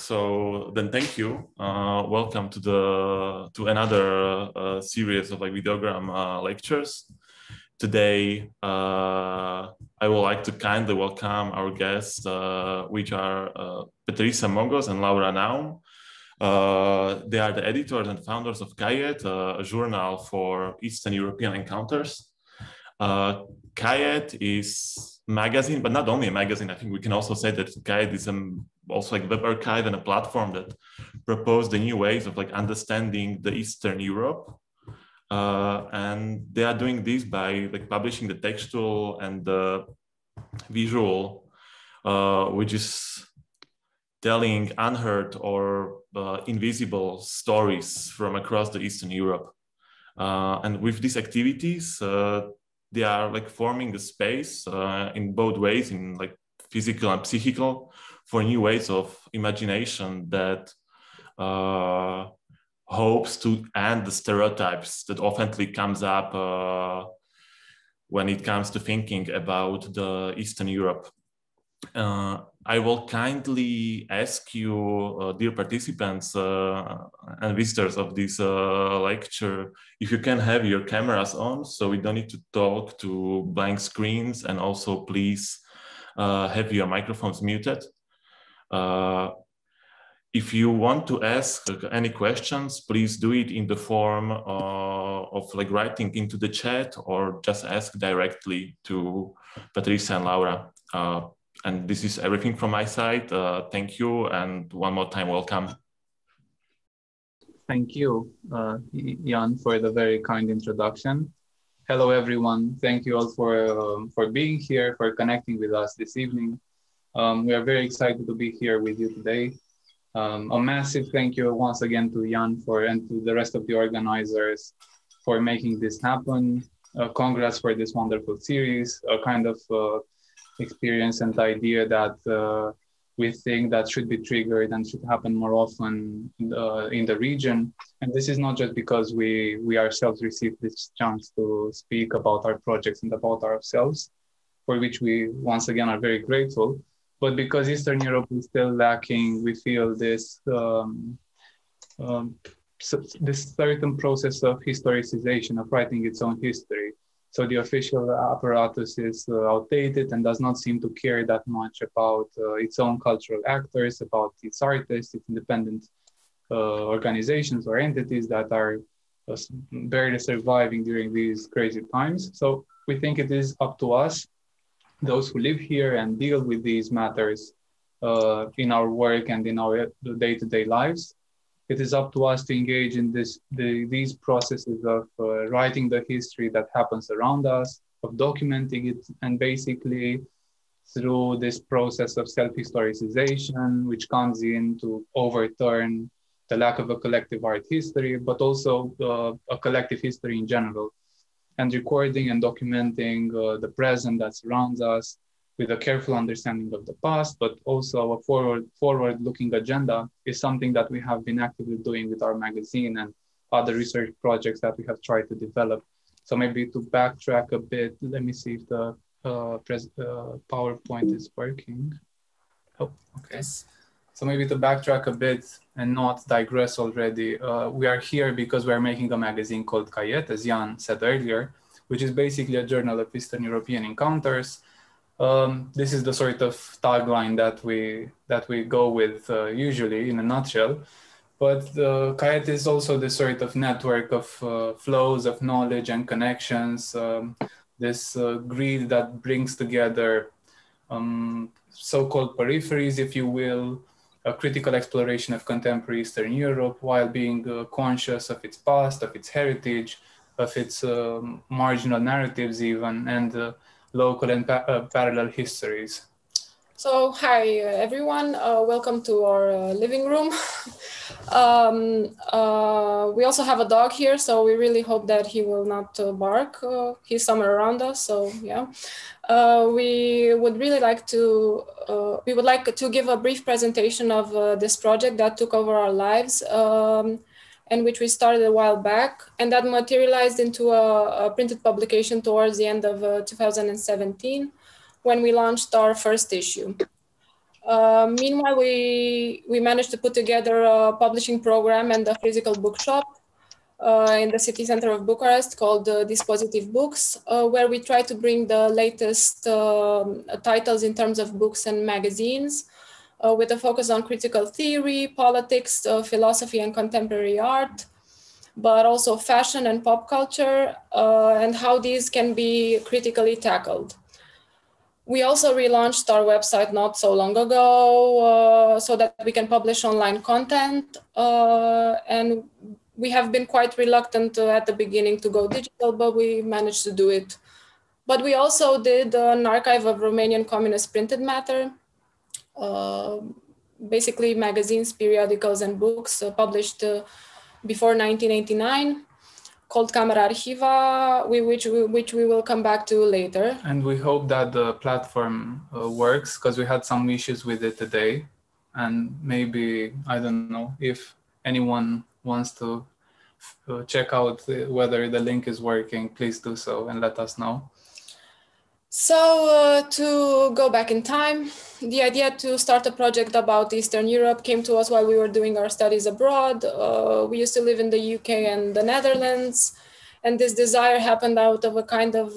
So then, thank you. Welcome to another series of Videogram lectures. Today, I would like to kindly welcome our guests, which are Patricia Mogos and Laura Naum. They are the editors and founders of KAJET, a journal for Eastern European encounters. KAJET is a magazine, but not only a magazine. I think we can also say that KAJET is also a web archive and a platform that proposed the new ways of understanding the Eastern Europe. And they are doing this by publishing the textual and the visual, which is telling unheard or invisible stories from across the Eastern Europe. And with these activities, they are forming a space in both ways, in physical and psychical, for new ways of imagination that hopes to end the stereotypes that often comes up when it comes to thinking about the Eastern Europe. I will kindly ask you, dear participants and visitors of this lecture, if you can have your cameras on, so we don't need to talk to blank screens, and also please have your microphones muted. If you want to ask any questions, please do it in the form of writing into the chat, or just ask directly to Patricia and Laura. And this is everything from my side. Thank you, and one more time, welcome. Thank you, Jan, for the very kind introduction. Hello, everyone. Thank you all for being here, for connecting with us this evening. We are very excited to be here with you today. A massive thank you once again to Jan and to the rest of the organizers for making this happen. Congrats for this wonderful series, a kind of experience and idea that we think that should be triggered and should happen more often in the region. And this is not just because we ourselves received this chance to speak about our projects and about ourselves, for which we once again are very grateful, but because Eastern Europe is still lacking, we feel this this certain process of historicization, of writing its own history. So the official apparatus is outdated and does not seem to care that much about its own cultural actors, about its artists, its independent organizations or entities that are barely surviving during these crazy times. So we think it is up to us, those who live here and deal with these matters in our work and in our day-to-day lives. It is up to us to engage in these processes of writing the history that happens around us, of documenting it, and basically through this process of self-historicization, which comes in to overturn the lack of a collective art history, but also a collective history in general, and recording and documenting the present that surrounds us with a careful understanding of the past, but also a forward-looking agenda is something that we have been actively doing with our magazine and other research projects that we have tried to develop. So maybe to backtrack a bit, let me see if the PowerPoint is working. Oh, okay. So maybe to backtrack a bit and not digress already, we are here because we're making a magazine called KAJET, as Jan said earlier, which is basically a journal of Eastern European encounters. This is the sort of tagline that we go with usually in a nutshell, but KAJET is also this sort of network of flows of knowledge and connections, this grid that brings together so-called peripheries, if you will, a critical exploration of contemporary Eastern Europe while being conscious of its past, of its heritage, of its marginal narratives even, and local and parallel histories. So hi everyone, welcome to our living room. We also have a dog here, so we really hope that he will not bark. He's somewhere around us, so yeah. We would like to give a brief presentation of this project that took over our lives and which we started a while back, and that materialized into a printed publication towards the end of 2017, when we launched our first issue. Meanwhile, we managed to put together a publishing program and a physical bookshop in the city center of Bucharest called Dispozitiv Books, where we try to bring the latest titles in terms of books and magazines, with a focus on critical theory, politics, philosophy, and contemporary art, but also fashion and pop culture, and how these can be critically tackled. We also relaunched our website not so long ago, so that we can publish online content, and we have been quite reluctant at the beginning to go digital, but we managed to do it. But we also did an archive of Romanian communist printed matter, basically magazines, periodicals, and books published before 1989, called Camera Arhiva, which we will come back to later. And we hope that the platform works, because we had some issues with it today. And maybe, I don't know, if anyone wants to check out whether the link is working, please do so and let us know. So to go back in time, the idea to start a project about Eastern Europe came to us while we were doing our studies abroad. We used to live in the UK and the Netherlands, and this desire happened out of a kind of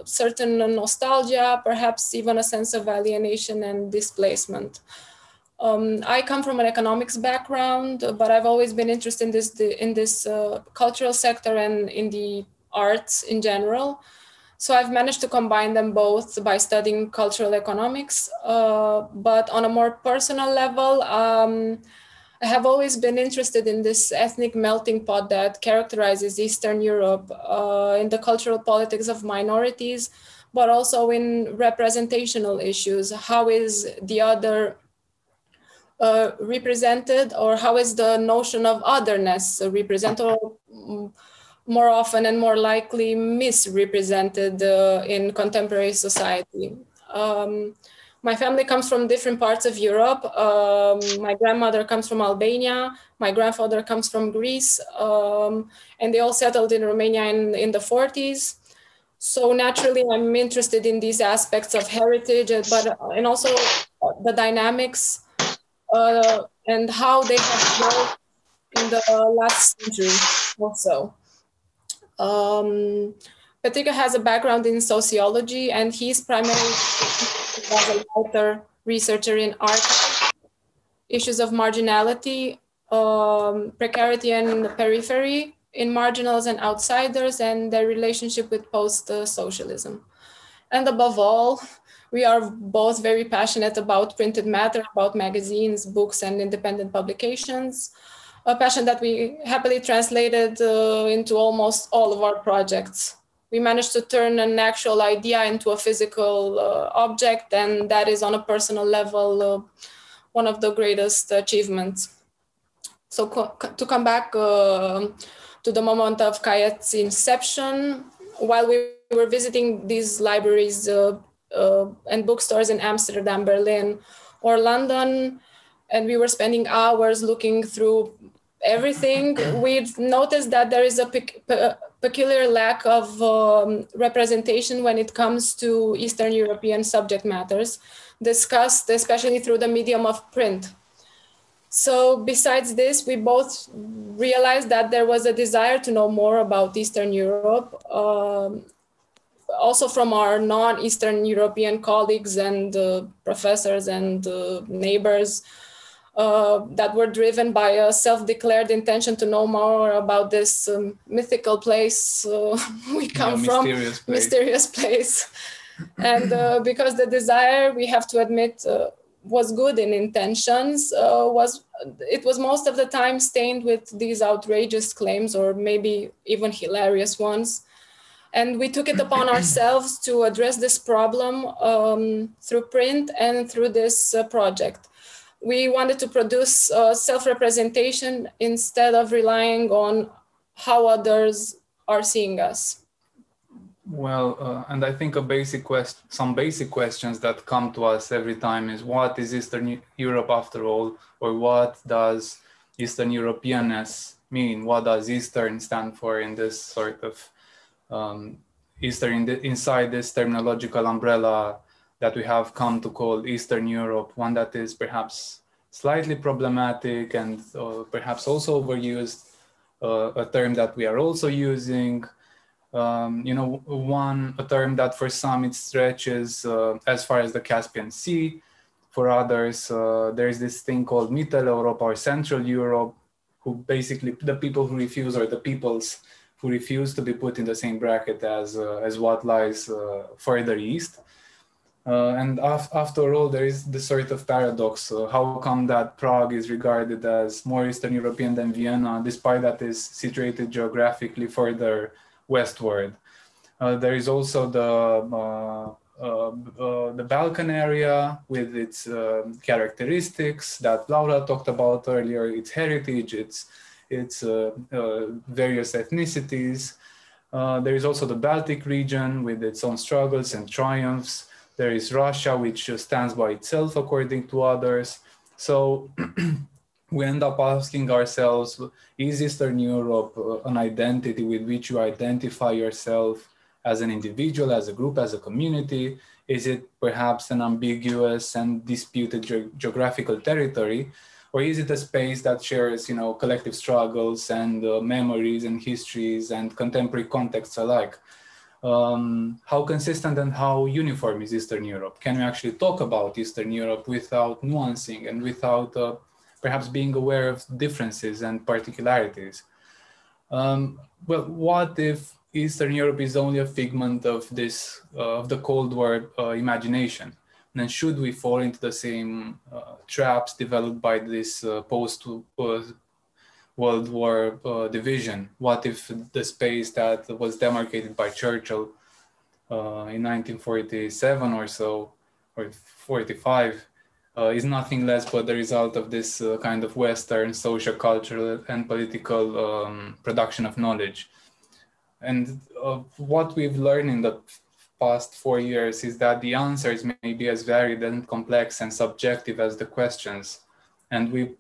certain nostalgia, perhaps even a sense of alienation and displacement. I come from an economics background, but I've always been interested in this cultural sector and in the arts in general. So I've managed to combine them both by studying cultural economics, but on a more personal level, I have always been interested in this ethnic melting pot that characterizes Eastern Europe, in the cultural politics of minorities, but also in representational issues. How is the other represented, or how is the notion of otherness represented, or more often and more likely misrepresented in contemporary society? My family comes from different parts of Europe. My grandmother comes from Albania, my grandfather comes from Greece, and they all settled in Romania in the 40s. So naturally, I'm interested in these aspects of heritage, and also the dynamics and how they have evolved in the last century also. Petrica has a background in sociology, and he's primarily as a writer, researcher in archive, issues of marginality, precarity and periphery, in marginals and outsiders, and their relationship with post-socialism. And above all, we are both very passionate about printed matter, about magazines, books, and independent publications, a passion that we happily translated into almost all of our projects. We managed to turn an actual idea into a physical object, and that is on a personal level one of the greatest achievements. So to come back to the moment of KAJET's inception, while we were visiting these libraries and bookstores in Amsterdam, Berlin, or London, and we were spending hours looking through everything, we've noticed that there is a peculiar lack of representation when it comes to Eastern European subject matters, discussed especially through the medium of print. So besides this, we both realized that there was a desire to know more about Eastern Europe, also from our non-Eastern European colleagues and professors and neighbors, that were driven by a self-declared intention to know more about this mythical place we come from, mysterious place. And because the desire, we have to admit, was good in intentions, it was most of the time stained with these outrageous claims, or maybe even hilarious ones. And we took it upon ourselves to address this problem through print and through this project. We wanted to produce self-representation instead of relying on how others are seeing us. Well, and I think some basic questions that come to us every time is, what is Eastern Europe after all? Or what does Eastern Europeanness mean? What does Eastern stand for in this sort of Eastern inside this terminological umbrella that we have come to call Eastern Europe, one that is perhaps slightly problematic and perhaps also overused, a term that we are also using. A term that for some it stretches as far as the Caspian Sea. For others, there is this thing called Mittel Europe or Central Europe, who basically the people who refuse, or the peoples who refuse to be put in the same bracket as what lies further east. And after all, there is this sort of paradox. How come that Prague is regarded as more Eastern European than Vienna, despite that is situated geographically further westward? There is also the Balkan area with its characteristics that Laura talked about earlier, its heritage, its various ethnicities. There is also the Baltic region with its own struggles and triumphs. There is Russia, which stands by itself according to others. So we end up asking ourselves, is Eastern Europe an identity with which you identify yourself as an individual, as a group, as a community? Is it perhaps an ambiguous and disputed geographical territory? Or is it a space that shares, collective struggles and memories and histories and contemporary contexts alike? How consistent and how uniform is Eastern Europe? Can we actually talk about Eastern Europe without nuancing and without perhaps being aware of differences and particularities? Well, what if Eastern Europe is only a figment of this, of the Cold War imagination? And then should we fall into the same traps developed by this post-World War division? What if the space that was demarcated by Churchill in 1947 or so, or 45, is nothing less but the result of this kind of Western social, cultural, and political production of knowledge? And what we've learned in the past 4 years is that the answers may be as varied and complex and subjective as the questions. And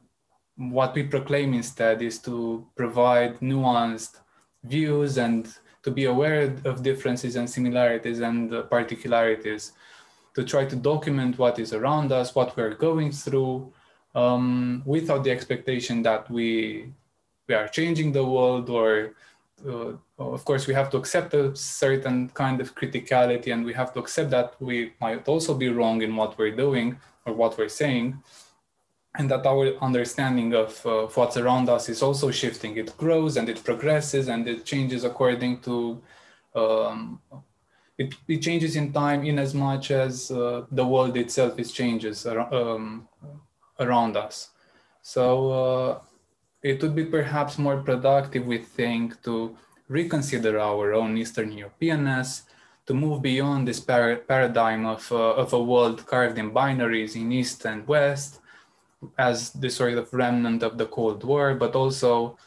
what we proclaim instead is to provide nuanced views and to be aware of differences and similarities and particularities, to try to document what is around us, what we're going through, without the expectation that we are changing the world, or of course, we have to accept a certain kind of criticality, and we have to accept that we might also be wrong in what we're doing or what we're saying, and that our understanding of what's around us is also shifting. It grows and it progresses and it changes according to, it changes in time in as much as the world itself changes around us. So it would be perhaps more productive, we think, to reconsider our own Eastern Europeanness, to move beyond this paradigm of a world carved in binaries in East and West, as this sort of remnant of the Cold War, but also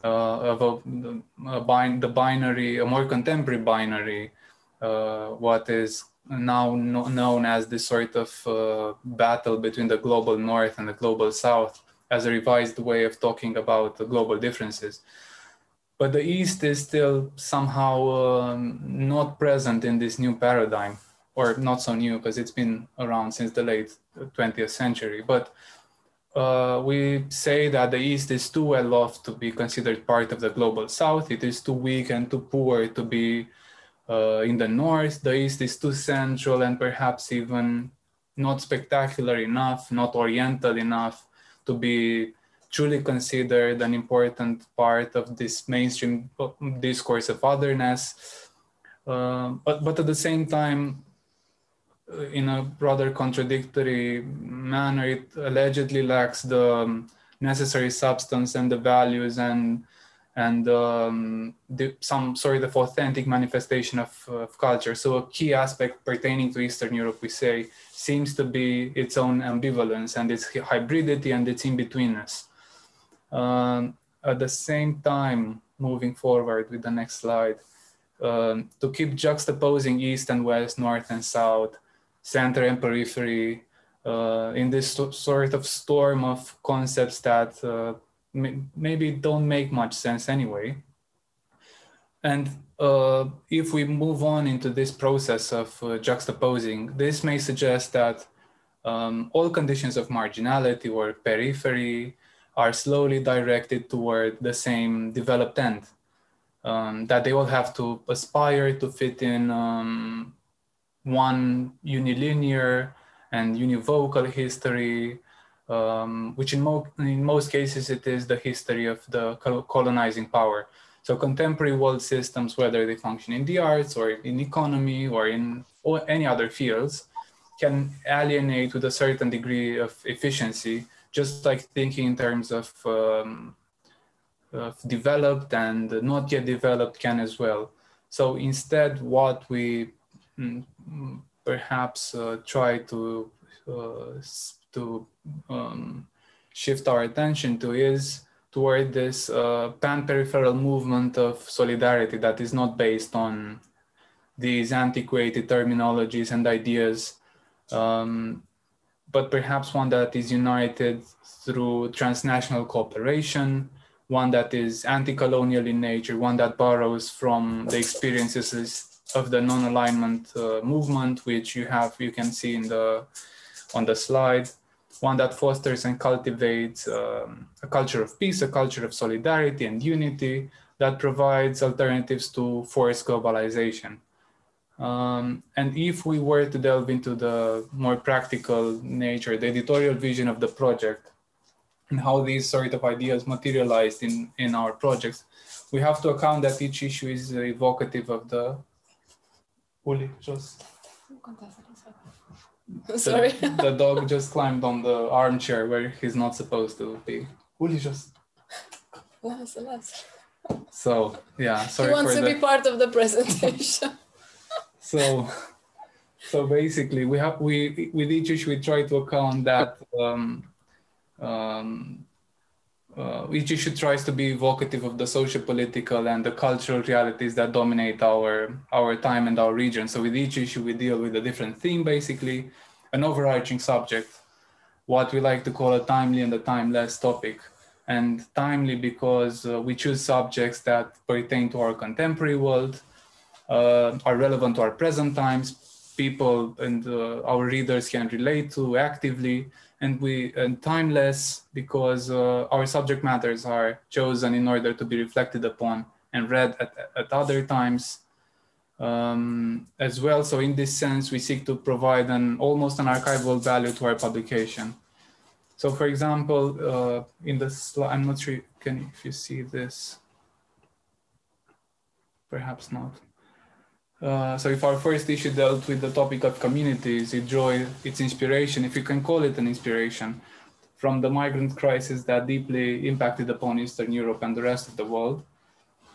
of the binary, a more contemporary binary, what is now known as this sort of battle between the global North and the global South, as a revised way of talking about the global differences. But the East is still somehow not present in this new paradigm, or not so new because it's been around since the late 20th century. But we say that the East is too well off to be considered part of the global South. It is too weak and too poor to be in the North. The East is too central and perhaps even not spectacular enough, not oriental enough to be truly considered an important part of this mainstream discourse of otherness. But at the same time, in a rather contradictory manner, it allegedly lacks the necessary substance and the values and some sort of authentic manifestation of culture. So a key aspect pertaining to Eastern Europe, we say, seems to be its own ambivalence and its hybridity and its in-betweenness. At the same time, moving forward with the next slide, to keep juxtaposing East and West, North and South, center and periphery, in this sort of storm of concepts that maybe don't make much sense anyway. And if we move on into this process of juxtaposing, this may suggest that all conditions of marginality or periphery are slowly directed toward the same developed end, that they all have to aspire to fit in one unilinear and univocal history, which in most cases it is the history of the colonizing power. So contemporary world systems, whether they function in the arts or in economy or in any other fields, can alienate with a certain degree of efficiency, just like thinking in terms of developed and not yet developed can as well. So instead, what we perhaps try to shift our attention to is toward this pan-peripheral movement of solidarity that is not based on these antiquated terminologies and ideas, but perhaps one that is united through transnational cooperation, one that is anti-colonial in nature, one that borrows from the experiences of the non-alignment movement, which you can see on the slide, one that fosters and cultivates a culture of peace, a culture of solidarity and unity that provides alternatives to forced globalization. And if we were to delve into the more practical nature, the editorial vision of the project, and how these sort of ideas materialized in our projects, we have to account that each issue is evocative of the... Uli, just... Sorry. The dog just climbed on the armchair where he's not supposed to be. Uli, just... So, yeah, sorry. He wants to be part of the presentation. So basically, with each issue, we try to account that each issue tries to be evocative of the socio-political and the cultural realities that dominate our time and our region. So with each issue, we deal with a different theme, basically, an overarching subject, what we like to call a timely and a timeless topic. And timely because we choose subjects that pertain to our contemporary world, are relevant to our present times, people and our readers can relate to actively, and timeless because our subject matters are chosen in order to be reflected upon and read at other times as well. So in this sense, we seek to provide almost an archival value to our publication. So for example, in the slide, I'm not sure if you see this, perhaps not. So if our first issue dealt with the topic of communities, it drew its inspiration, if you can call it an inspiration, from the migrant crisis that deeply impacted upon Eastern Europe and the rest of the world.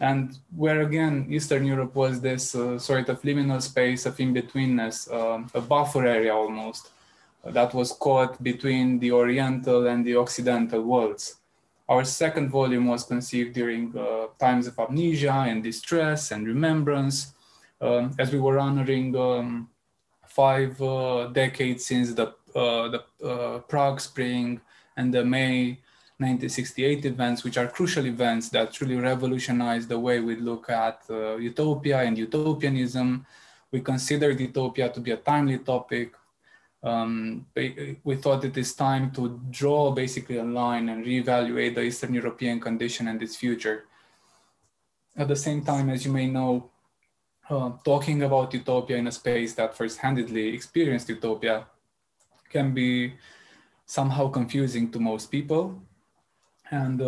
And where again, Eastern Europe was this sort of liminal space of in-betweenness, a buffer area almost, that was caught between the Oriental and the Occidental worlds. Our second volume was conceived during times of amnesia and distress and remembrance, as we were honoring 5 decades since the Prague Spring and the May 1968 events, which are crucial events that truly revolutionized the way we look at utopia and utopianism. We considered utopia to be a timely topic. We thought it is time to draw basically a line and reevaluate the Eastern European condition and its future. At the same time, as you may know, talking about utopia in a space that first-handedly experienced utopia can be somehow confusing to most people. And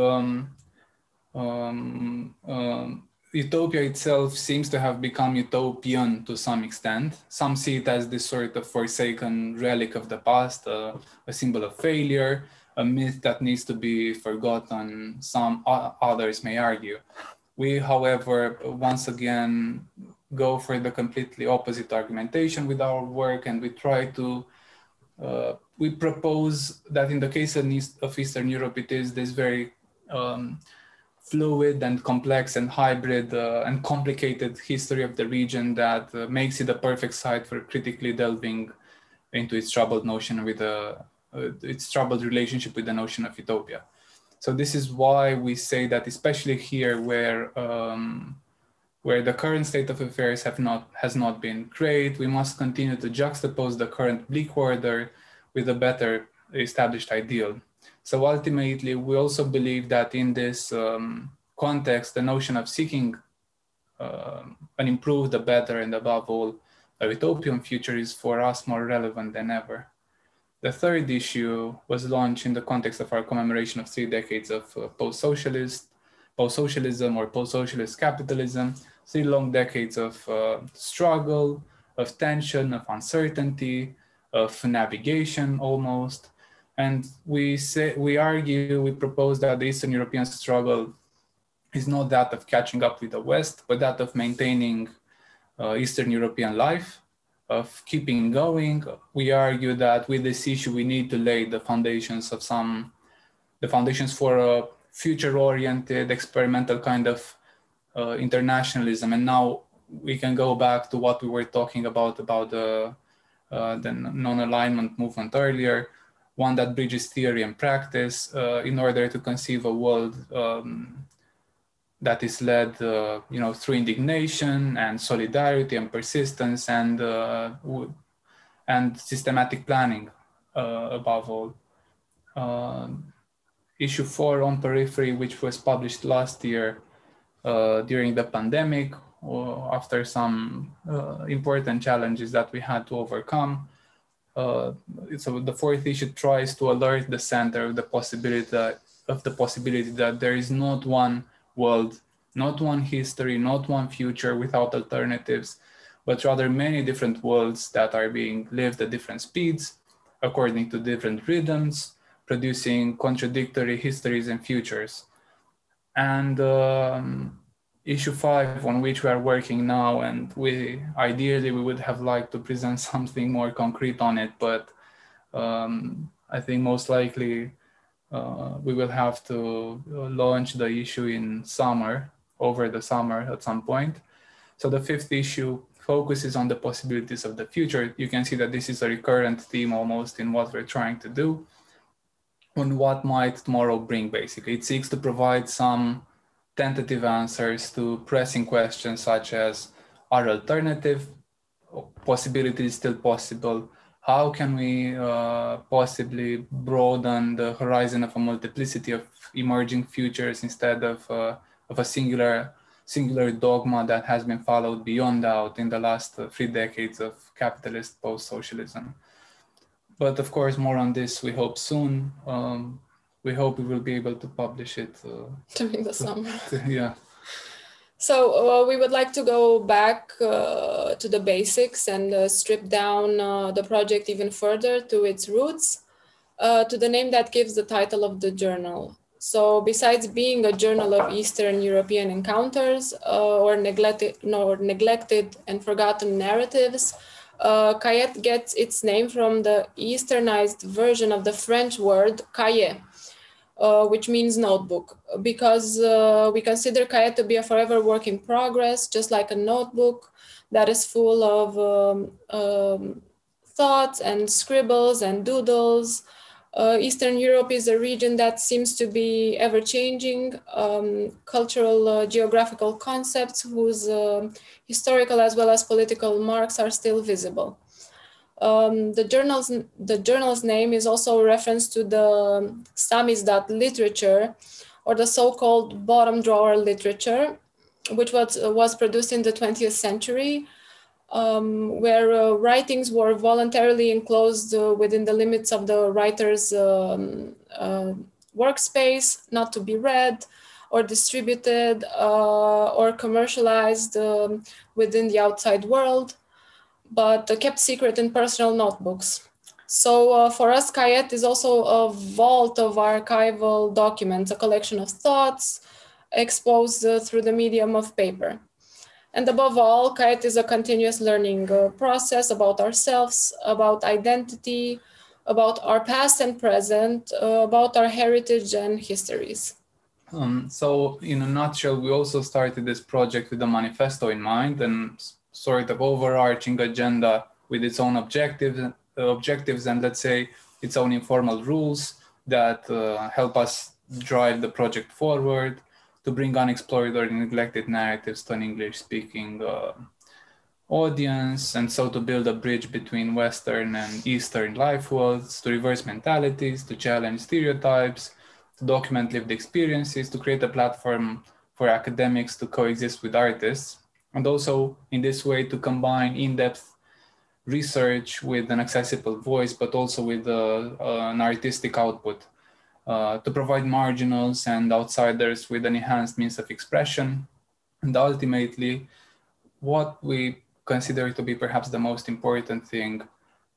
utopia itself seems to have become utopian to some extent. Some see it as this sort of forsaken relic of the past, a symbol of failure, a myth that needs to be forgotten, some others may argue. We, however, once again, go for the completely opposite argumentation with our work, and we try to, we propose that in the case of Eastern Europe, it is this very fluid and complex and hybrid and complicated history of the region that makes it a perfect site for critically delving into its troubled notion with its troubled relationship with the notion of utopia. So this is why we say that, especially here, where where the current state of affairs has not been great, we must continue to juxtapose the current bleak order with a better established ideal. So ultimately, we also believe that in this context, the notion of seeking an improved, a better, and above all, a utopian future is for us more relevant than ever. The third issue was launched in the context of our commemoration of 3 decades of post-socialism or post-socialist capitalism, 3 long decades of struggle, of tension, of uncertainty, of navigation almost. And we propose that the Eastern European struggle is not that of catching up with the West, but that of maintaining Eastern European life, of keeping going. We argue that with this issue, we need to lay the foundations for a future-oriented, experimental kind of internationalism. And now we can go back to what we were talking about the non-alignment movement earlier, one that bridges theory and practice in order to conceive a world that is led through indignation and solidarity and persistence and systematic planning above all. Issue 4 on periphery, which was published last year during the pandemic, after some important challenges that we had to overcome. So the 4th issue tries to alert the center of the possibility that there is not one world, not one history, not one future without alternatives, but rather many different worlds that are being lived at different speeds, according to different rhythms, producing contradictory histories and futures. And issue 5, on which we are working now, and ideally we would have liked to present something more concrete on it, but I think most likely we will have to launch the issue over the summer at some point. So the 5th issue focuses on the possibilities of the future. You can see that this is a recurrent theme almost in what we're trying to do, on what might tomorrow bring, basically. It seeks to provide some tentative answers to pressing questions such as, are alternative possibilities still possible? How can we possibly broaden the horizon of a multiplicity of emerging futures instead of a singular dogma that has been followed beyond doubt in the last 3 decades of capitalist post-socialism? But of course, more on this we hope soon. We hope we will be able to publish it during the summer. Yeah. So we would like to go back to the basics and strip down the project even further to its roots, to the name that gives the title of the journal. So besides being a journal of Eastern European encounters or neglected and forgotten narratives, KAJET gets its name from the Easternized version of the French word KAJET, which means notebook, because we consider KAJET to be a forever work in progress, just like a notebook that is full of thoughts and scribbles and doodles. Eastern Europe is a region that seems to be ever-changing, cultural, geographical concepts whose historical as well as political marks are still visible. The journal's name is also a reference to the samizdat literature, or the so-called bottom drawer literature, which was produced in the 20th century, where writings were voluntarily enclosed within the limits of the writer's workspace, not to be read or distributed or commercialized within the outside world, but kept secret in personal notebooks. So for us, KAJET is also a vault of archival documents, a collection of thoughts exposed through the medium of paper. And above all, KAJET is a continuous learning process about ourselves, about identity, about our past and present, about our heritage and histories. So in a nutshell, we also started this project with a manifesto in mind and sort of overarching agenda with its own objectives and, let's say, its own informal rules that help us drive the project forward, to bring unexplored or neglected narratives to an English-speaking audience, and so to build a bridge between Western and Eastern life worlds, to reverse mentalities, to challenge stereotypes, to document lived experiences, to create a platform for academics to coexist with artists, and also in this way to combine in-depth research with an accessible voice, but also with an artistic output, to provide marginals and outsiders with an enhanced means of expression, and ultimately what we consider to be perhaps the most important thing,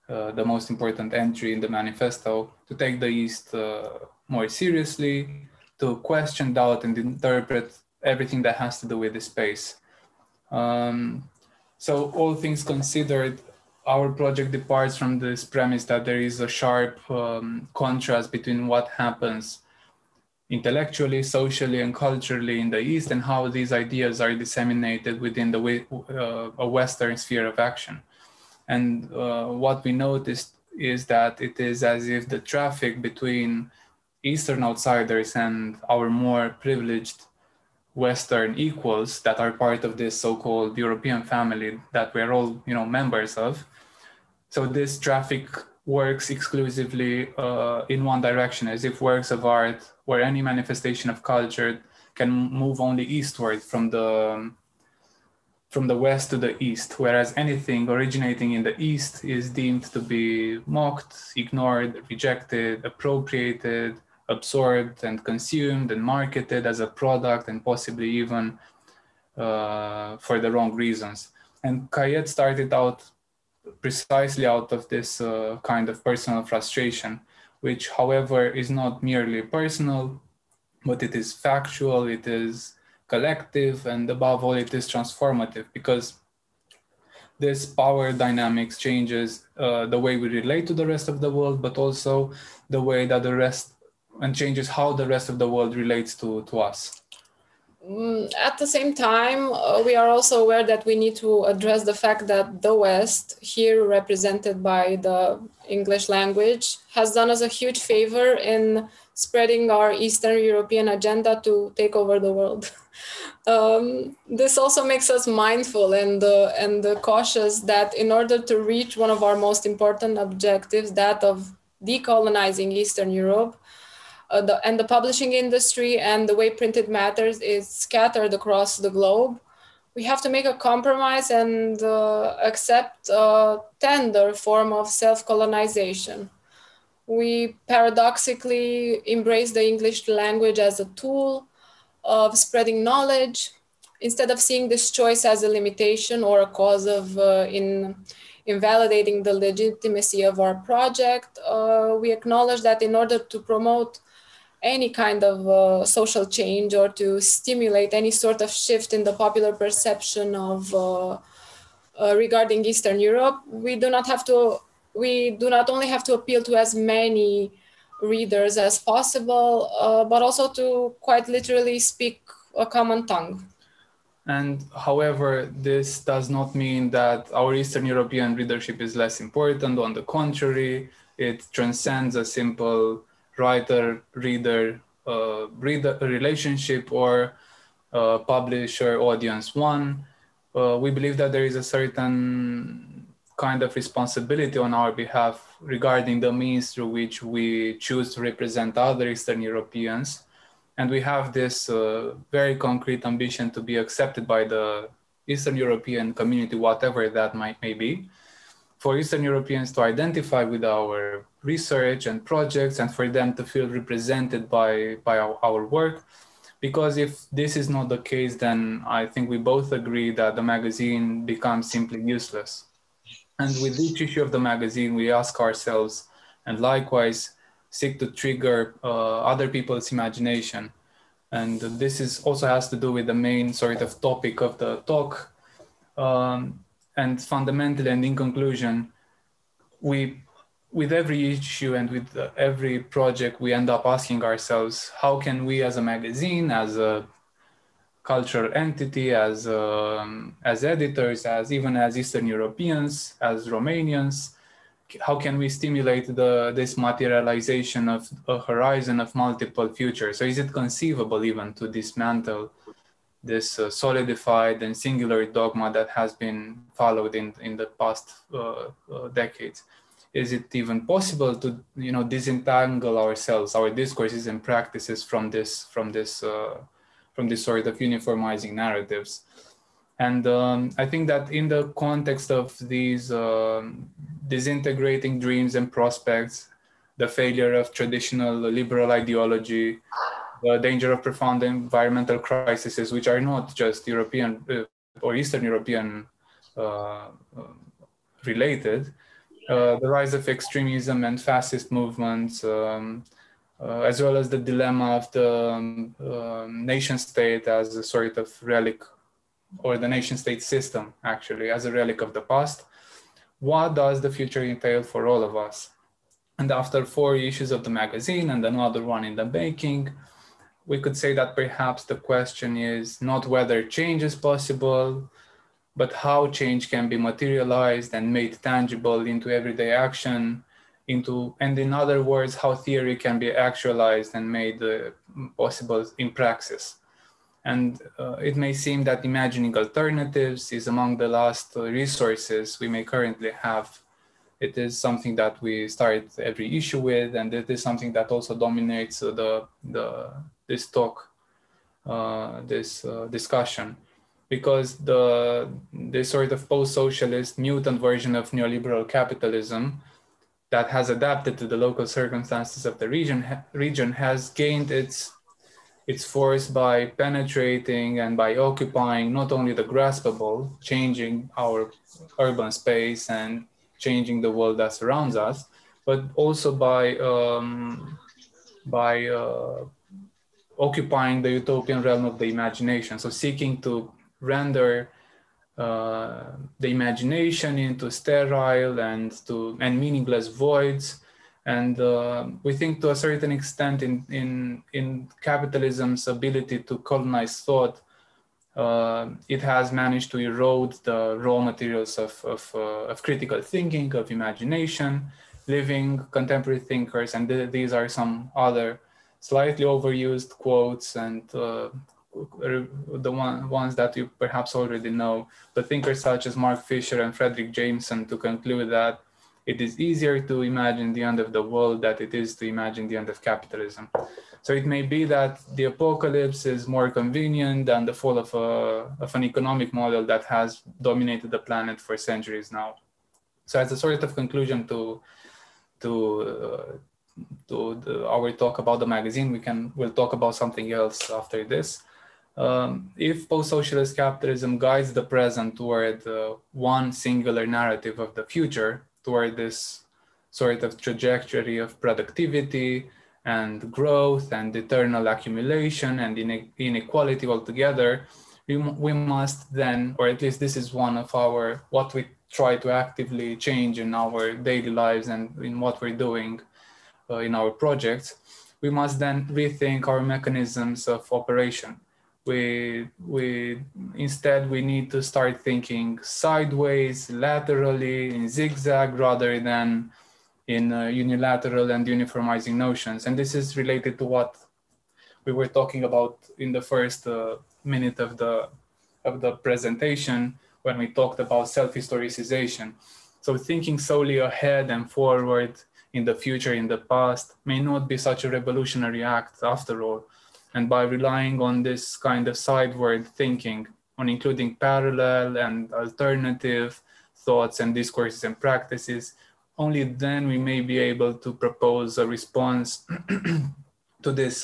the most important entry in the manifesto, to take the East more seriously, to question, doubt, and interpret everything that has to do with the space. So all things considered, our project departs from this premise that there is a sharp contrast between what happens intellectually, socially, and culturally in the East, and how these ideas are disseminated within a Western sphere of action. And what we noticed is that it is as if the traffic between Eastern outsiders and our more privileged Western equals that are part of this so-called European family that we're all, members of. So this traffic works exclusively in one direction, as if works of art or any manifestation of culture can move only eastward from the west to the east, whereas anything originating in the east is deemed to be mocked, ignored, rejected, appropriated, absorbed, and consumed and marketed as a product, and possibly even for the wrong reasons. And KAJET started out precisely out of this kind of personal frustration, which, however, is not merely personal, but it is factual, it is collective, and above all, it is transformative, because this power dynamics changes the way we relate to the rest of the world, but also the way that and changes how the rest of the world relates to us. At the same time, we are also aware that we need to address the fact that the West, here represented by the English language, has done us a huge favor in spreading our Eastern European agenda to take over the world. This also makes us mindful and cautious that in order to reach one of our most important objectives, that of decolonizing Eastern Europe, and the publishing industry and the way printed matters is scattered across the globe, we have to make a compromise and accept a tender form of self-colonization. We paradoxically embrace the English language as a tool of spreading knowledge, instead of seeing this choice as a limitation or a cause of invalidating the legitimacy of our project. We acknowledge that in order to promote any kind of social change or to stimulate any sort of shift in the popular perception of regarding Eastern Europe, we do not only have to appeal to as many readers as possible, but also to quite literally speak a common tongue. And however, this does not mean that our Eastern European readership is less important. On the contrary, it transcends a simple writer-reader relationship or publisher-audience one. We believe that there is a certain kind of responsibility on our behalf regarding the means through which we choose to represent other Eastern Europeans. And we have this very concrete ambition to be accepted by the Eastern European community, whatever that may be, for Eastern Europeans to identify with our research and projects, and for them to feel represented by our work. Because if this is not the case, then I think we both agree that the magazine becomes simply useless. And with each issue of the magazine, we ask ourselves, and likewise seek to trigger other people's imagination. And this also has to do with the main sort of topic of the talk. And fundamentally, and in conclusion, with every issue and with every project, we end up asking ourselves, how can we as a magazine, as a cultural entity, as editors, even as Eastern Europeans, as Romanians, how can we stimulate this materialization of a horizon of multiple futures? So is it conceivable even to dismantle this solidified and singular dogma that has been followed in the past decades? Is it even possible to, you know, disentangle ourselves, our discourses and practices from this sort of uniformizing narratives? And I think that in the context of these disintegrating dreams and prospects, the failure of traditional liberal ideology, the danger of profound environmental crises, which are not just European or Eastern European related, the rise of extremism and fascist movements, as well as the dilemma of the nation state as a sort of relic, or the nation state system actually as a relic of the past. What does the future entail for all of us? And after 4 issues of the magazine and another one in the making, we could say that perhaps the question is not whether change is possible, but how change can be materialized and made tangible into everyday action, and in other words, how theory can be actualized and made possible in praxis. And it may seem that imagining alternatives is among the last resources we may currently have. It is something that we start every issue with, and it is something that also dominates this talk, this discussion, because this sort of post-socialist mutant version of neoliberal capitalism that has adapted to the local circumstances of the region has gained its force by penetrating and by occupying not only the graspable, changing our urban space and changing the world that surrounds us, but also by occupying the utopian realm of the imagination. So seeking to render the imagination into sterile and meaningless voids. And we think to a certain extent in capitalism's ability to colonize thought, it has managed to erode the raw materials of critical thinking, of imagination, living contemporary thinkers. And these are some other slightly overused quotes and the ones that you perhaps already know, but thinkers such as Mark Fisher and Frederick Jameson, to conclude that it is easier to imagine the end of the world than it is to imagine the end of capitalism. So it may be that the apocalypse is more convenient than the fall of an economic model that has dominated the planet for centuries now. So as a sort of conclusion to our talk about the magazine, we'll talk about something else after this. If post-socialist capitalism guides the present toward one singular narrative of the future, toward this sort of trajectory of productivity and growth and eternal accumulation and inequality altogether, we must then, or at least this is one of what we try to actively change in our daily lives and in what we're doing in our projects, we must then rethink our mechanisms of operation. Instead, we need to start thinking sideways, laterally, in zigzag, rather than in unilateral and uniformizing notions. And this is related to what we were talking about in the first minute of the presentation, when we talked about self-historicization. So thinking solely ahead and forward in the future, in the past, may not be such a revolutionary act after all. And by relying on this kind of sideward thinking, on including parallel and alternative thoughts and discourses and practices, only then we may be able to propose a response to this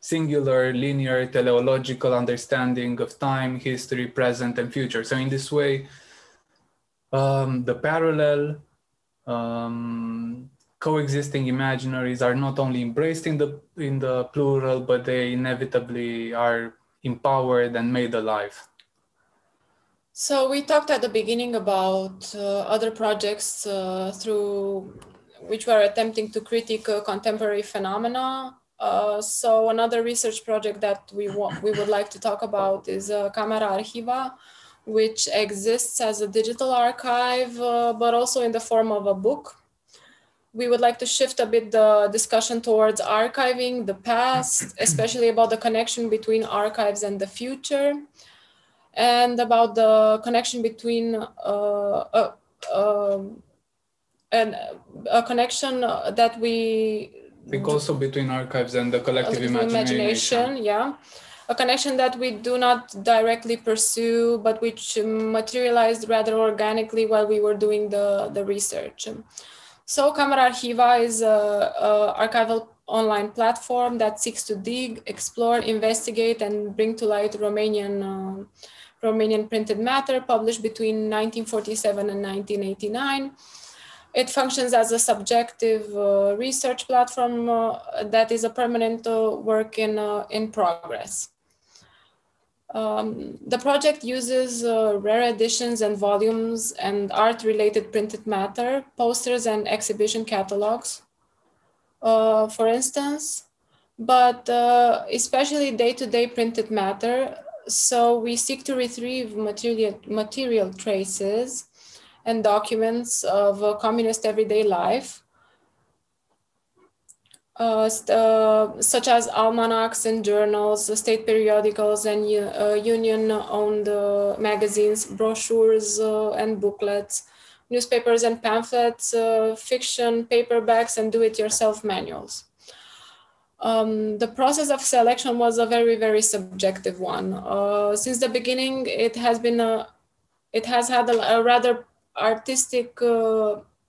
singular, linear, teleological understanding of time, history, present, and future. So in this way, the parallel coexisting imaginaries are not only embraced in the plural, but they inevitably are empowered and made alive. So we talked at the beginning about other projects through which were attempting to critique contemporary phenomena. So another research project that we would like to talk about is Camera Archiva, which exists as a digital archive, but also in the form of a book. We would like to shift a bit the discussion towards archiving the past, especially about the connection between archives and the future, and about the connection between and a connection that we think also between archives and the collective imagination. Yeah, a connection that we do not directly pursue, but which materialized rather organically while we were doing the research. So Camera Archiva is an archival online platform that seeks to dig, explore, investigate, and bring to light Romanian printed matter published between 1947 and 1989. It functions as a subjective research platform that is a permanent work in progress. The project uses rare editions and volumes and art-related printed matter, posters and exhibition catalogs, for instance, but especially day-to-day printed matter. So we seek to retrieve material traces and documents of communist everyday life, such as almanacs and journals, state periodicals and union-owned magazines, brochures and booklets, newspapers and pamphlets, fiction, paperbacks, and do-it-yourself manuals. The process of selection was a very, very subjective one. Since the beginning, it has had a rather artistic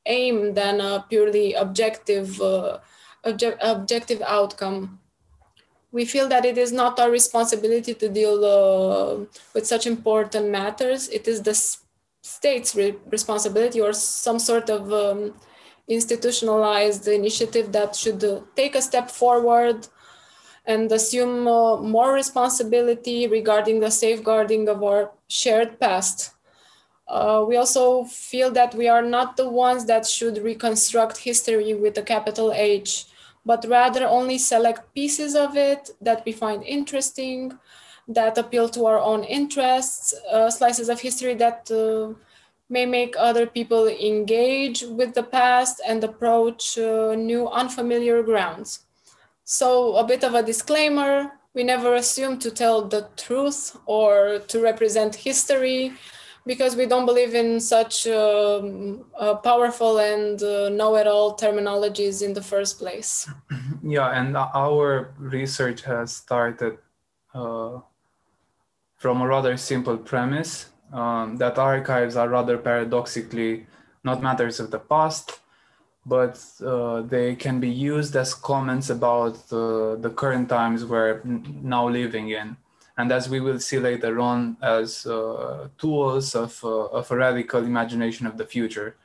aim than a purely objective outcome. We feel that it is not our responsibility to deal with such important matters. It is the state's responsibility, or some sort of institutionalized initiative that should take a step forward and assume more responsibility regarding the safeguarding of our shared past. We also feel that we are not the ones that should reconstruct history with a capital H, but rather only select pieces of it that we find interesting, that appeal to our own interests, slices of history that may make other people engage with the past and approach new unfamiliar grounds. So a bit of a disclaimer, we never assume to tell the truth or to represent history, because we don't believe in such powerful and know-it-all terminologies in the first place. Yeah, and our research has started from a rather simple premise, that archives are rather paradoxically not matters of the past, but they can be used as comments about the current times we're now living in. And as we will see later on, as tools of a radical imagination of the future.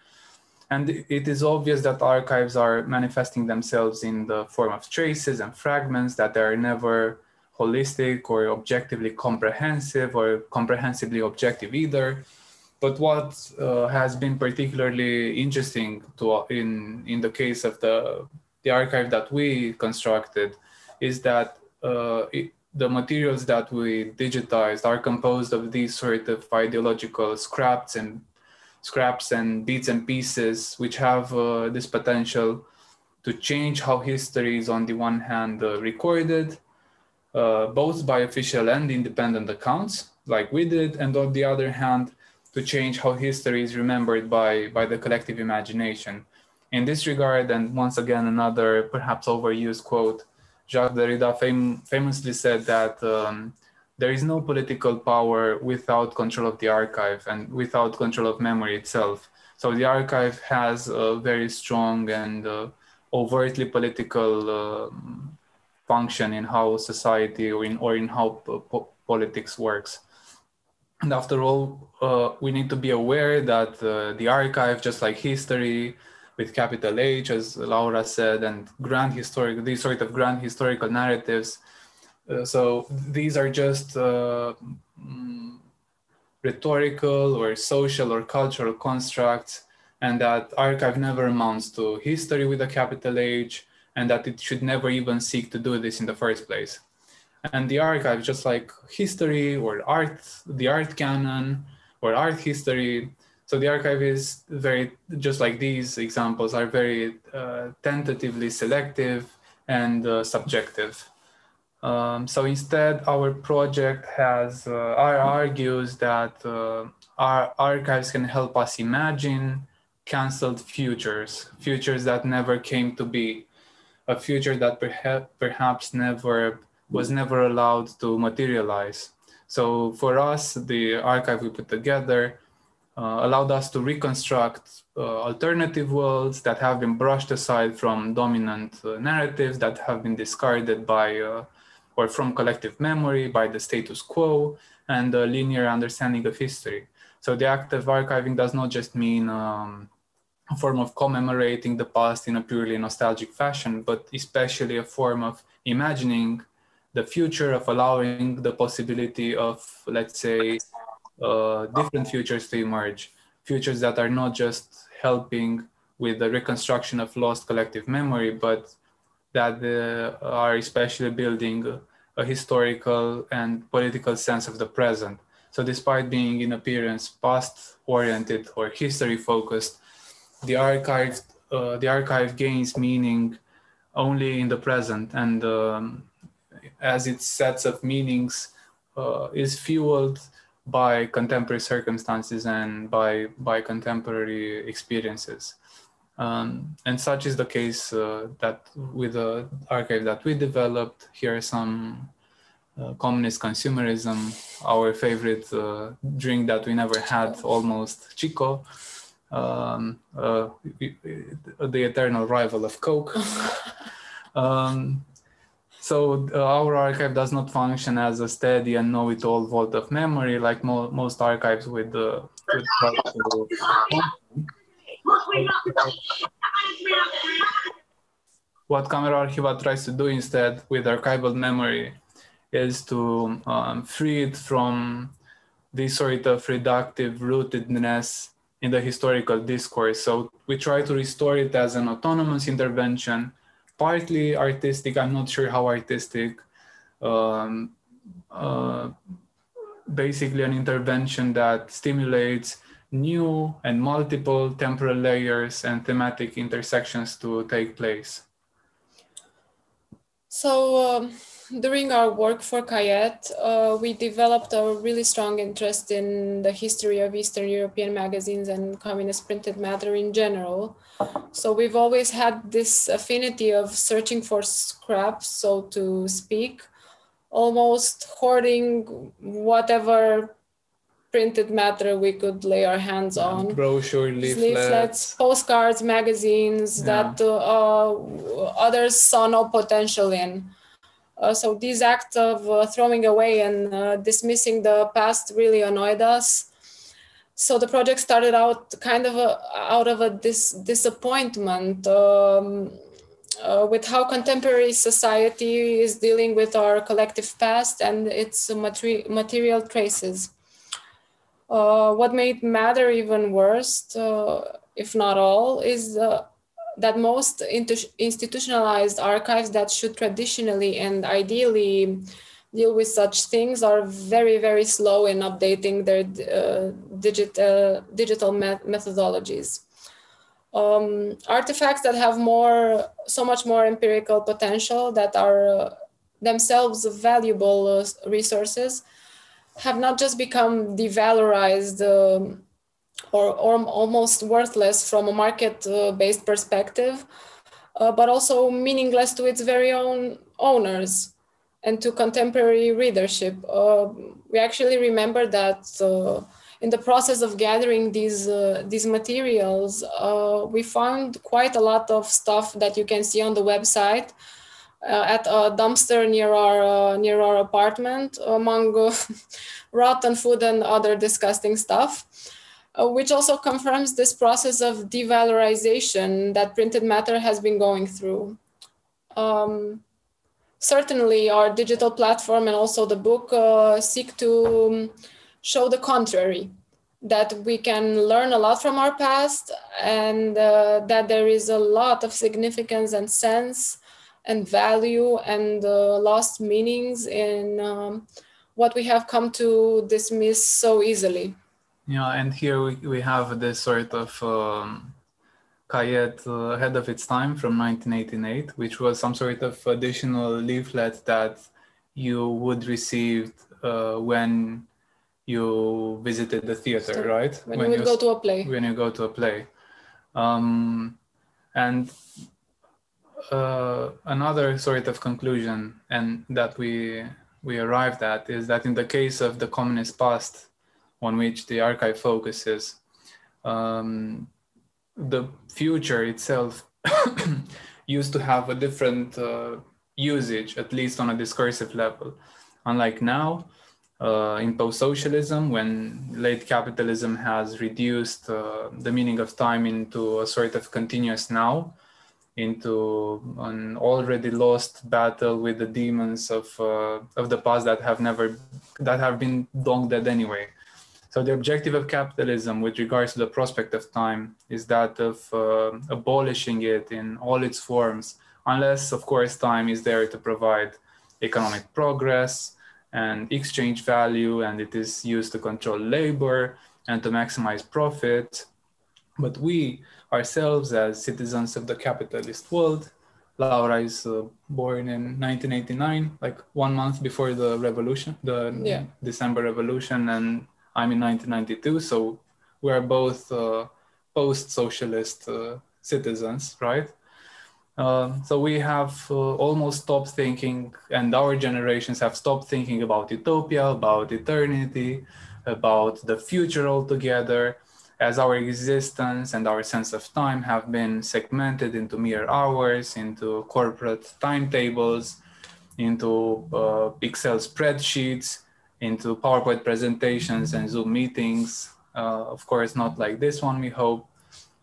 And it is obvious that archives are manifesting themselves in the form of traces and fragments that are never holistic or objectively comprehensive or comprehensively objective either. But what has been particularly interesting in the case of the archive that we constructed is that the materials that we digitized are composed of these sort of ideological scraps and bits and pieces, which have this potential to change how history is on the one hand recorded, both by official and independent accounts, like we did, and on the other hand, to change how history is remembered by the collective imagination. In this regard, and once again, another perhaps overused quote, Jacques Derrida famously said that there is no political power without control of the archive and without control of memory itself. So the archive has a very strong and overtly political function in how society or in how politics works. And after all, we need to be aware that the archive, just like history, with capital H, as Laura said, and these sort of grand historical narratives. So these are just rhetorical or social or cultural constructs, and that archive never amounts to history with a capital H, and that it should never even seek to do this in the first place. And the archive, just like history or art, the art canon, or art history. So the archive is very, just like these examples, are very tentatively selective and subjective. So instead, our project argues that our archives can help us imagine canceled futures that never came to be, a future that perhaps was never allowed to materialize. So for us, the archive we put together allowed us to reconstruct alternative worlds that have been brushed aside from dominant narratives, that have been discarded by or from collective memory, by the status quo, and a linear understanding of history. So the act of archiving does not just mean a form of commemorating the past in a purely nostalgic fashion, but especially a form of imagining the future, of allowing the possibility of, let's say, different futures to emerge, futures that are not just helping with the reconstruction of lost collective memory, but that are especially building a historical and political sense of the present. So despite being in appearance past-oriented or history-focused, the archive gains meaning only in the present, and as its sets of meanings is fueled by contemporary circumstances and by contemporary experiences. And such is the case that with the archive that we developed. Here are some communist consumerism, our favorite drink that we never had, almost, Chico, the eternal rival of Coke. So our archive does not function as a steady and know-it-all vault of memory like most archives with what Camera Archiva tries to do instead with archival memory is to free it from this sort of reductive rootedness in the historical discourse. So we try to restore it as an autonomous intervention, partly artistic, I'm not sure how artistic, basically an intervention that stimulates new and multiple temporal layers and thematic intersections to take place. So during our work for KAJET, we developed a really strong interest in the history of Eastern European magazines and communist printed matter in general. So we've always had this affinity of searching for scraps, so to speak, almost hoarding whatever printed matter we could lay our hands on. Brochure, leaflets, postcards, magazines that others saw no potential in. So these acts of throwing away and dismissing the past really annoyed us. So the project started out kind of out of a disappointment with how contemporary society is dealing with our collective past and its material traces. What made matter even worse, if not all, is that most institutionalized archives that should traditionally and ideally deal with such things are very, very slow in updating their digital methodologies. Artifacts that have so much more empirical potential, that are themselves valuable resources, have not just become devalorized or almost worthless from a market-based perspective, but also meaningless to its very own owners and to contemporary readership. We actually remember that in the process of gathering these materials, we found quite a lot of stuff that you can see on the website at a dumpster near our apartment, among rotten food and other disgusting stuff, which also confirms this process of devalorization that printed matter has been going through. Certainly, our digital platform and also the book seek to show the contrary, that we can learn a lot from our past and that there is a lot of significance and sense and value and lost meanings in what we have come to dismiss so easily. Yeah, and here we have this sort of KAJET ahead of its time from 1988, which was some sort of additional leaflet that you would receive when you visited the theater, right? When you would go to a play. When you go to a play. And another sort of conclusion and that we arrived at is that in the case of the communist past on which the archive focuses, the future itself used to have a different usage, at least on a discursive level. Unlike now, in post-socialism, when late capitalism has reduced the meaning of time into a sort of continuous now, into an already lost battle with the demons of the past that have been long dead anyway. So the objective of capitalism with regards to the prospect of time is that of abolishing it in all its forms, unless, of course, time is there to provide economic progress and exchange value, and it is used to control labor and to maximize profit. But we ourselves, as citizens of the capitalist world, Laura is born in 1989, like 1 month before the revolution, the December revolution, and I'm in 1992, so we are both post-socialist citizens, right? So we have almost stopped thinking, and our generations have stopped thinking about utopia, about eternity, about the future altogether, as our existence and our sense of time have been segmented into mere hours, into corporate timetables, into Excel spreadsheets, into PowerPoint presentations and Zoom meetings. Of course, not like this one, we hope.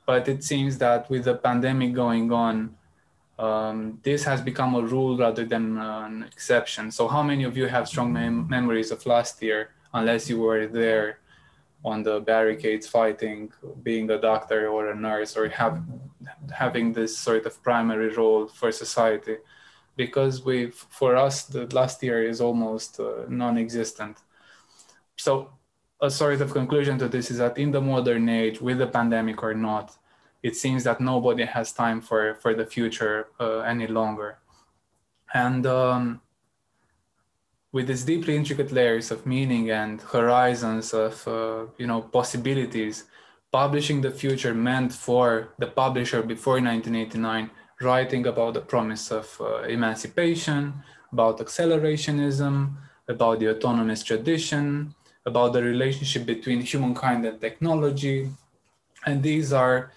But it seems that with the pandemic going on, this has become a rule rather than an exception. So how many of you have strong memories of last year, unless you were there on the barricades fighting, being a doctor or a nurse, or having this sort of primary role for society? Because for us, the last year is almost non-existent. So a sort of conclusion to this is that in the modern age, with the pandemic or not, it seems that nobody has time for the future any longer. And with these deeply intricate layers of meaning and horizons of possibilities, publishing the future meant for the publisher before 1989, writing about the promise of emancipation, about accelerationism, about the autonomous tradition, about the relationship between humankind and technology. And these are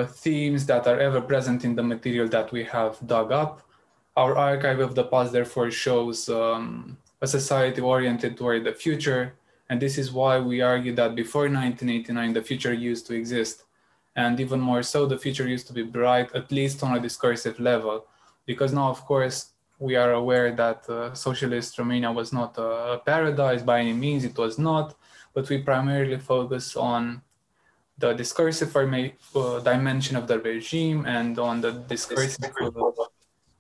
themes that are ever present in the material that we have dug up. Our archive of the past therefore shows a society oriented toward the future. And this is why we argue that before 1989, the future used to exist. And even more so, the future used to be bright, at least on a discursive level. Because now, of course, we are aware that socialist Romania was not a paradise by any means, it was not. But we primarily focus on the discursive dimension of the regime and on the discursive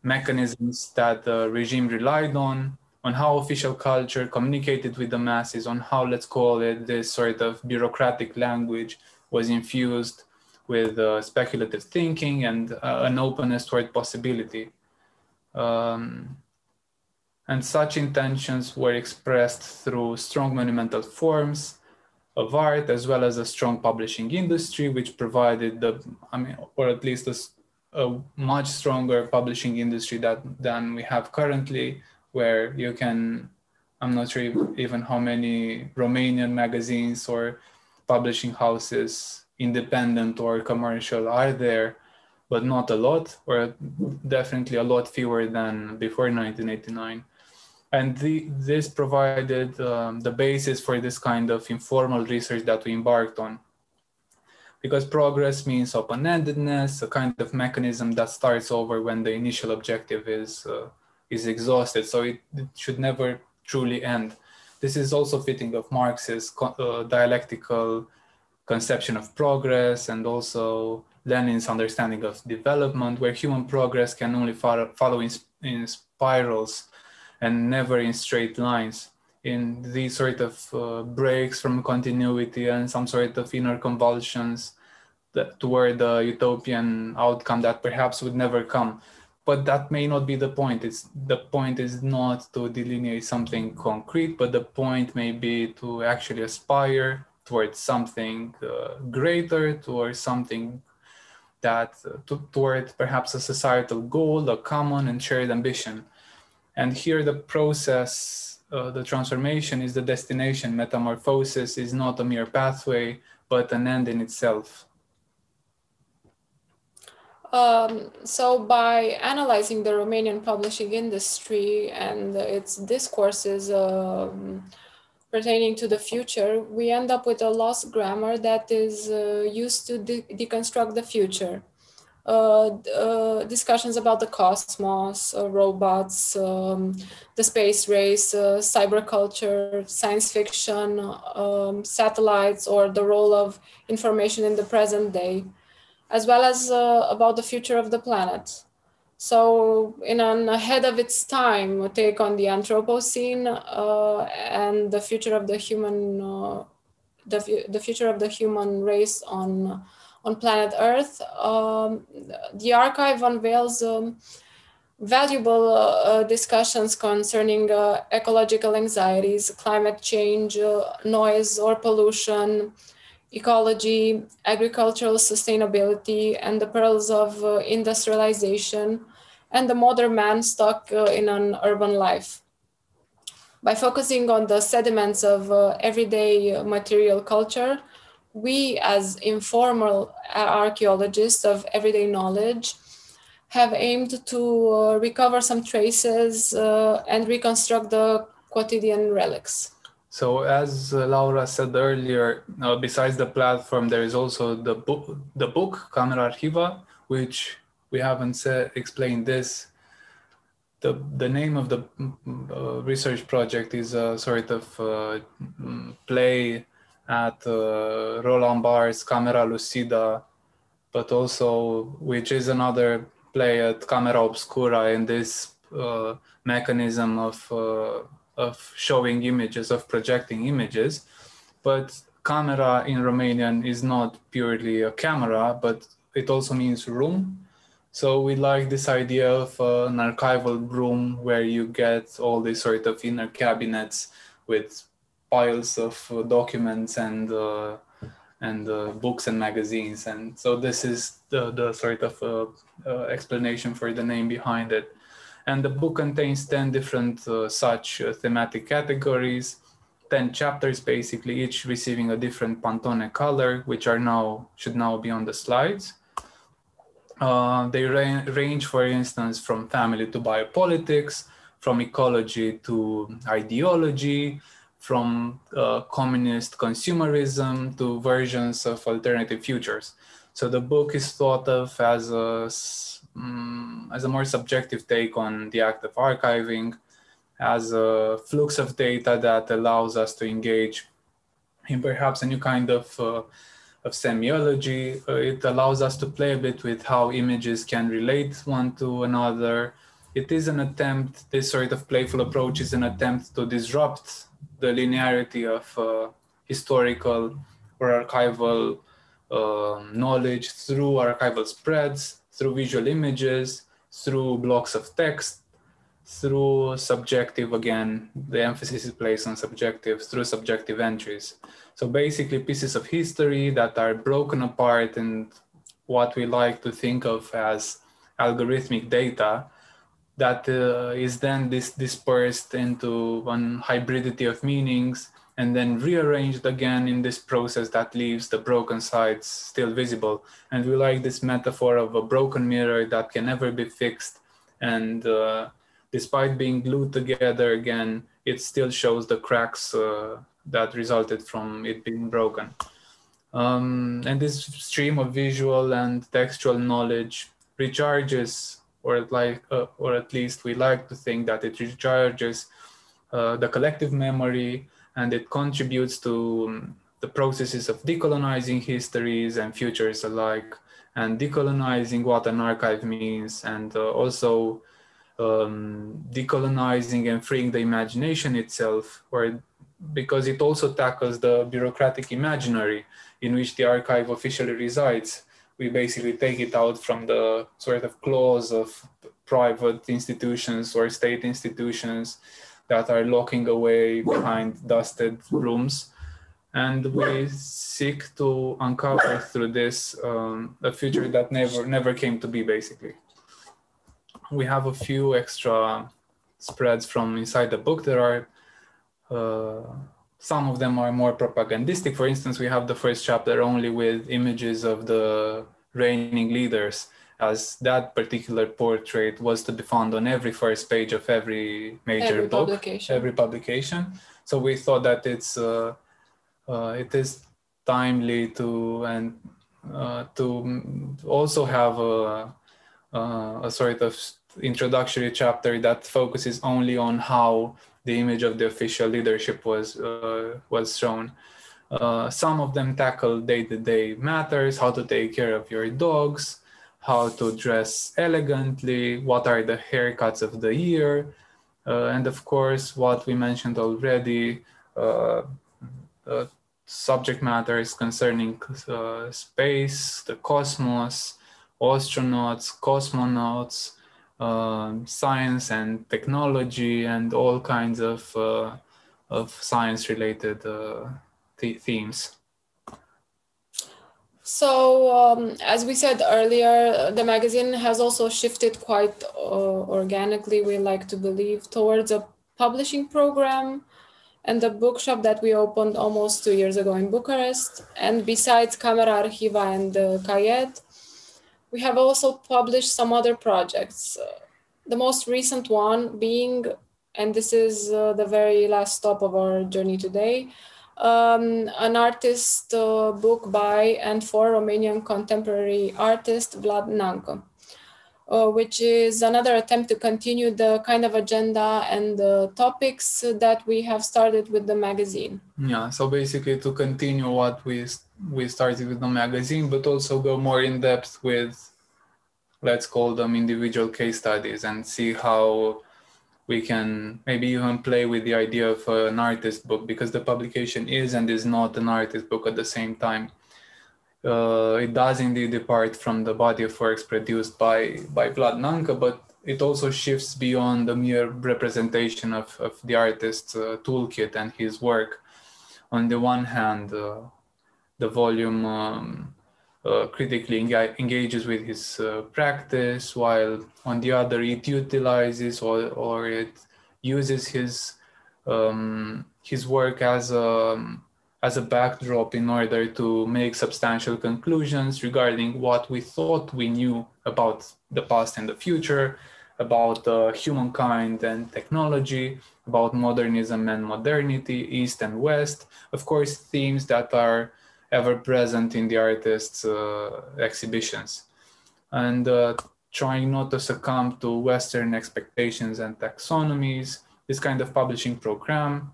mechanisms that the regime relied on how official culture communicated with the masses, on how, let's call it, this sort of bureaucratic language was infused with speculative thinking and an openness toward possibility. And such intentions were expressed through strong monumental forms of art, as well as a strong publishing industry, which provided or at least a much stronger publishing industry than we have currently, where you can, I'm not sure even how many Romanian magazines or publishing houses, independent or commercial, are there, but not a lot, or definitely a lot fewer than before 1989. And this provided the basis for this kind of informal research that we embarked on. Because progress means open-endedness, a kind of mechanism that starts over when the initial objective is exhausted. So it should never truly end. This is also fitting of Marx's dialectical conception of progress, and also Lenin's understanding of development, where human progress can only follow in spirals and never in straight lines. in these sort of breaks from continuity and some sort of inner convulsions toward the utopian outcome that perhaps would never come. But that may not be the point. The point is not to delineate something concrete, but the point may be to actually aspire towards something greater, towards something that toward perhaps a societal goal, a common and shared ambition. And here the process, the transformation is the destination. Metamorphosis is not a mere pathway, but an end in itself. So by analyzing the Romanian publishing industry and its discourses pertaining to the future, we end up with a lost grammar that is used to deconstruct the future. Discussions about the cosmos, robots, the space race, cyberculture, science fiction, satellites, or the role of information in the present day, as well as about the future of the planet. So in an ahead of its time take on the Anthropocene and the future of the human, the future of the human race on planet Earth, the archive unveils valuable discussions concerning ecological anxieties, climate change, noise or pollution, ecology, agricultural sustainability, and the perils of industrialization, and the modern man stuck in an urban life. By focusing on the sediments of everyday material culture, we as informal archaeologists of everyday knowledge have aimed to recover some traces and reconstruct the quotidian relics. So as Laura said earlier, besides the platform, there is also the book Camera Archiva, which we haven't explained this. The name of the research project is a sort of play at Roland Barthes' Camera Lucida, but also which is another play at Camera Obscura in this mechanism of showing images, of projecting images. But camera in Romanian is not purely a camera, but it also means room. So we like this idea of an archival room where you get all these sort of inner cabinets with piles of documents and books and magazines. And so this is the sort of explanation for the name behind it. And the book contains 10 different such thematic categories, 10 chapters basically, each receiving a different Pantone color, which should now be on the slides. They range, for instance, from family to biopolitics, from ecology to ideology, from communist consumerism to versions of alternative futures. So the book is thought of as a more subjective take on the act of archiving, as a flux of data that allows us to engage in perhaps a new kind of semiology. It allows us to play a bit with how images can relate one to another. It is an attempt, this sort of playful approach is an attempt to disrupt the linearity of historical or archival knowledge through archival spreads, through visual images, through blocks of text, through subjective, again, the emphasis is placed on subjective, through subjective entries. So basically pieces of history that are broken apart and what we like to think of as algorithmic data that is then dispersed into one hybridity of meanings and then rearranged again in this process that leaves the broken sides still visible. And we like this metaphor of a broken mirror that can never be fixed. And despite being glued together again, it still shows the cracks that resulted from it being broken. And this stream of visual and textual knowledge recharges, or at least we like to think that it recharges the collective memory, and it contributes to the processes of decolonizing histories and futures alike, and decolonizing what an archive means, and also decolonizing and freeing the imagination itself, because it also tackles the bureaucratic imaginary in which the archive officially resides. We basically take it out from the sort of claws of private institutions or state institutions that are locking away behind dusted rooms. And we seek to uncover through this a future that never came to be, basically. We have a few extra spreads from inside the book. There are some of them are more propagandistic. For instance, we have the first chapter only with images of the reigning leaders, as that particular portrait was to be found on every first page of every major book, every publication. So we thought that it is timely to also have a sort of introductory chapter that focuses only on how the image of the official leadership was shown. Some of them tackle day-to-day matters, how to take care of your dogs, how to dress elegantly, what are the haircuts of the year, and of course, what we mentioned already, subject matters concerning space, the cosmos, astronauts, cosmonauts, science and technology, and all kinds of science-related themes. So, as we said earlier, the magazine has also shifted quite organically, we like to believe, towards a publishing program and the bookshop that we opened almost 2 years ago in Bucharest. And besides Camera Arhiva and KAJET, we have also published some other projects. The most recent one being, and this is the very last stop of our journey today, an artist book by and for Romanian contemporary artist Vlad Nancă, which is another attempt to continue the kind of agenda and the topics that we have started with the magazine. Yeah, so basically to continue what we started with the magazine, but also go more in depth with, let's call them individual case studies, and see how we can maybe even play with the idea of an artist book, because the publication is and is not an artist book at the same time. It does indeed depart from the body of works produced by Vlad Nancă, but it also shifts beyond the mere representation of the artist's toolkit and his work. On the one hand, the volume critically engages with his practice, while on the other it utilizes or it uses his work as a backdrop in order to make substantial conclusions regarding what we thought we knew about the past and the future, about humankind and technology, about modernism and modernity, East and West. Of course, themes that are ever present in the artist's exhibitions. And trying not to succumb to Western expectations and taxonomies, this kind of publishing program,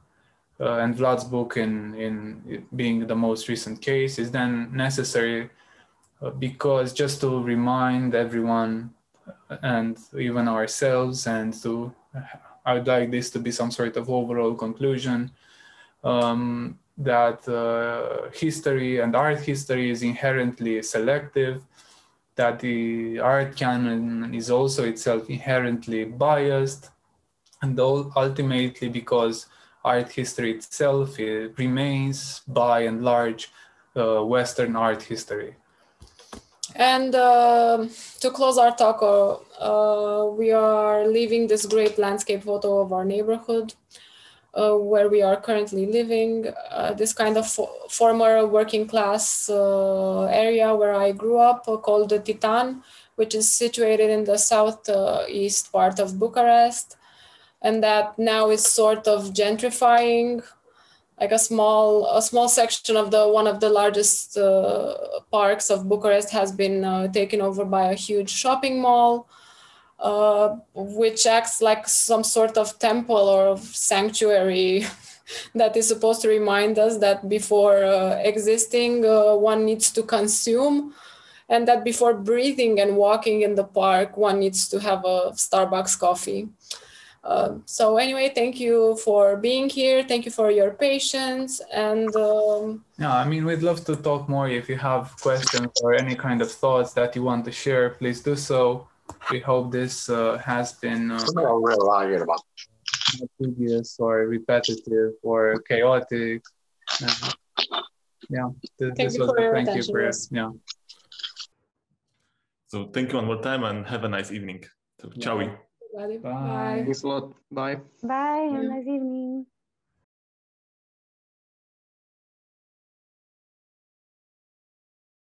and Vlad's book in being the most recent case, is then necessary because just to remind everyone and even ourselves, and I would like this to be some sort of overall conclusion, that history and art history is inherently selective, that the art canon is also itself inherently biased, and ultimately because art history itself remains by and large Western art history. And to close our talk, we are leaving this great landscape photo of our neighborhood, where we are currently living, this kind of former working class area where I grew up, called the Titan, which is situated in the southeast part of Bucharest, and that now is sort of gentrifying. Like a small section of one of the largest parks of Bucharest has been taken over by a huge shopping mall, which acts like some sort of temple or sanctuary that is supposed to remind us that before existing, one needs to consume. and that before breathing and walking in the park, one needs to have a Starbucks coffee. So anyway, thank you for being here. Thank you for your patience. And yeah, I mean, we'd love to talk more. If you have questions or any kind of thoughts that you want to share, please do so. We hope this has been not tedious or repetitive or chaotic. Yeah, thank you for your attention. Yeah. So thank you one more time and have a nice evening. So, ciao. Bye. Bye. Thanks a lot. Bye. Bye. Have a nice evening.